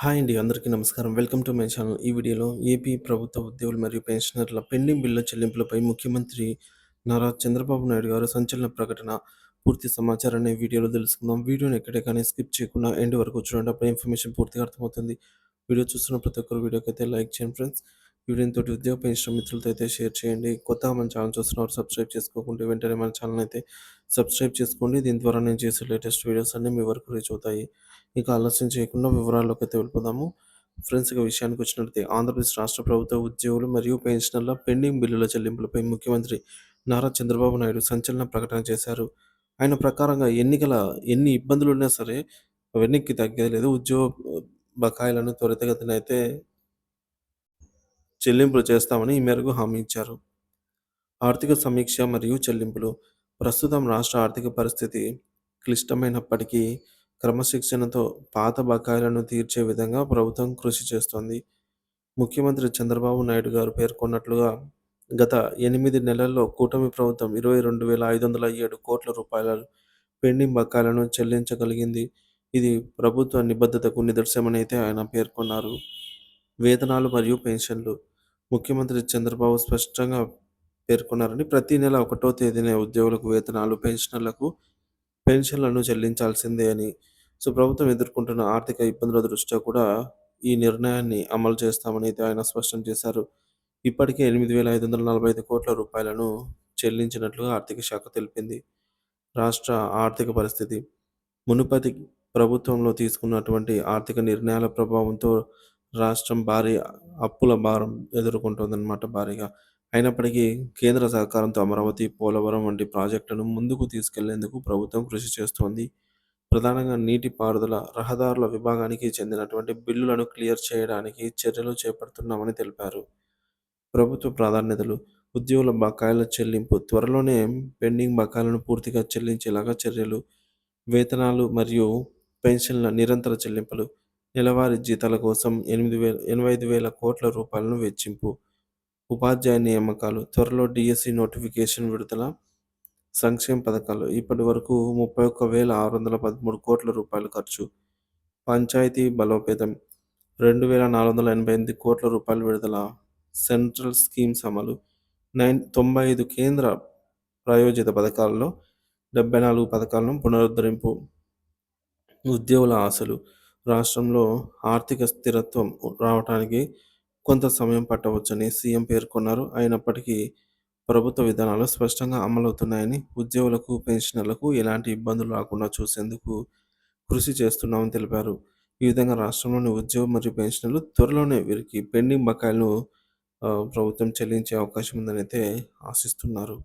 Hi అండి. అందరికీ నమస్కారం. Welcome to my channel. ఈ వీడియోలో ఏపీ ప్రభుత్వ ఉద్యోగులు మరియు పెన్షనర్ల పెండింగ్ బిల్లుల చెల్లింపులపై ముఖ్యమంత్రి నారా చంద్రబాబు నాయుడు గారు సంచలన ప్రకటన. పూర్తి సమాచారాన్ని ఈ వీడియోలో తెలుసుకుందాం. వీడియోని ఎక్కడే కానీ స్కిప్ చేయకుండా ఎండ్ వరకు చూడండి. అప్పుడు ఇన్ఫర్మేషన్ పూర్తిగా అర్థమవుతుంది. వీడియో చూస్తున్న ప్రతి ఒక్కరు వీడియోకైతే లైక్ చేయండి ఫ్రెండ్స్. వీడియోని తోటి ఉద్యోగ పెన్షన్ మిత్రులతో అయితే షేర్ చేయండి. కొత్తగా మన ఛానల్ చూస్తున్నవారు సబ్స్క్రైబ్ చేసుకోకుంటే వెంటనే మన ఛానల్ అయితే సబ్స్క్రైబ్ చేసుకోండి. దీని ద్వారా నేను చేసే లేటెస్ట్ వీడియోస్ అన్నీ మీ వరకు రీచ్ అవుతాయి. ఇక ఆలస్యం చేయకుండా వివరాల్లోకి అయితే వెళ్ళిపోదాము. ఫ్రెండ్స్, ఇక విషయానికి వచ్చినట్లయితే ఆంధ్రప్రదేశ్ రాష్ట్ర ప్రభుత్వ ఉద్యోగులు మరియు పెన్షనర్ల పెండింగ్ బిల్లుల చెల్లింపులపై ముఖ్యమంత్రి నారా చంద్రబాబు నాయుడు సంచలన ప్రకటన చేశారు. ఆయన ప్రకారంగా ఎన్ని ఇబ్బందులున్నా సరే వెనక్కి తగ్గేది లేదు. ఉద్యోగ బకాయిలను త్వరితగతిన అయితే చెల్లింపులు చేస్తామని ఈ మేరకు హామీ ఇచ్చారు. ఆర్థిక సమీక్ష మరియు చెల్లింపులు. ప్రస్తుతం రాష్ట్ర ఆర్థిక పరిస్థితి క్లిష్టమైనప్పటికీ క్రమశిక్షణతో పాత బకాయిలను తీర్చే విధంగా ప్రభుత్వం కృషి చేస్తోంది. ముఖ్యమంత్రి చంద్రబాబు నాయుడు గారు పేర్కొన్నట్లుగా గత 8 నెలల్లో కూటమి ప్రభుత్వం 22,507 కోట్ల రూపాయల పెండింగ్ బకాయిలను చెల్లించగలిగింది. ఇది ప్రభుత్వ నిబద్ధతకు నిదర్శనమని అయితే ఆయన పేర్కొన్నారు. వేతనాలు మరియు పెన్షన్లు. ముఖ్యమంత్రి చంద్రబాబు స్పష్టంగా పేర్కొన్నారని ప్రతి నెల 1వ తేదీన ఉద్యోగులకు వేతనాలు, పెన్షన్లను చెల్లించాల్సిందే అని. ప్రభుత్వం ఎదుర్కొంటున్న ఆర్థిక ఇబ్బందుల దృష్ట్యా కూడా ఈ నిర్ణయాన్ని అమలు చేస్తామని అయితే ఆయన స్పష్టం చేశారు. ఇప్పటికే 8,545 కోట్ల రూపాయలను చెల్లించినట్లుగా ఆర్థిక శాఖ తెలిపింది. రాష్ట్ర ఆర్థిక పరిస్థితి. మునుపటి ప్రభుత్వంలో తీసుకున్నటువంటి ఆర్థిక నిర్ణయాల ప్రభావంతో రాష్ట్రం భారీ అప్పుల భారం ఎదుర్కొంటోందన్నమాట భారీగా. అయినప్పటికీ కేంద్ర సహకారంతో అమరావతి, పోలవరం వంటి ప్రాజెక్టులను ముందుకు తీసుకెళ్లేందుకు ప్రభుత్వం కృషి చేస్తోంది. ప్రధానంగా నీటిపారుదల, రహదారుల విభాగానికి చెందినటువంటి బిల్లులను క్లియర్ చేయడానికి చర్యలు చేపడుతున్నామని తెలిపారు. ప్రభుత్వ ప్రాధాన్యతలు. ఉద్యోగుల బకాయిల చెల్లింపు. త్వరలోనే పెండింగ్ బకాయిలను పూర్తిగా చెల్లించేలాగా చర్యలు. వేతనాలు మరియు పెన్షన్ల నిరంతర చెల్లింపులు. నెలవారీ జీతాల కోసం 85,000 కోట్ల రూపాయలను వెచ్చింపు. ఉపాధ్యాయ నియామకాలు. త్వరలో డిఎస్సి నోటిఫికేషన్ విడుదల. సంక్షేమ పథకాలు. ఇప్పటి వరకు 31,613 కోట్ల రూపాయలు ఖర్చు. పంచాయతీ బలోపేతం. 2,488 కోట్ల రూపాయలు విడుదల. సెంట్రల్ స్కీమ్స్ అమలు. 95 కేంద్ర ప్రాయోజిత పథకాలలో 74 పథకాలను పునరుద్ధరింపు. ఉద్యోగుల ఆశలు. రాష్ట్రంలో ఆర్థిక స్థిరత్వం రావడానికి కొంత సమయం పట్టవచ్చని సీఎం పేర్కొన్నారు. అయినప్పటికీ ప్రభుత్వ విధానాలు స్పష్టంగా అమలవుతున్నాయని, ఉద్యోగులకు, పెన్షనర్లకు ఎలాంటి ఇబ్బందులు రాకుండా చూసేందుకు కృషి చేస్తున్నామని తెలిపారు. ఈ విధంగా రాష్ట్రంలోని ఉద్యోగం మరియు పెన్షనర్లు త్వరలోనే వీరికి పెండింగ్ బకాయిలను ప్రభుత్వం చెల్లించే అవకాశం ఉందని అయితే ఆశిస్తున్నారు.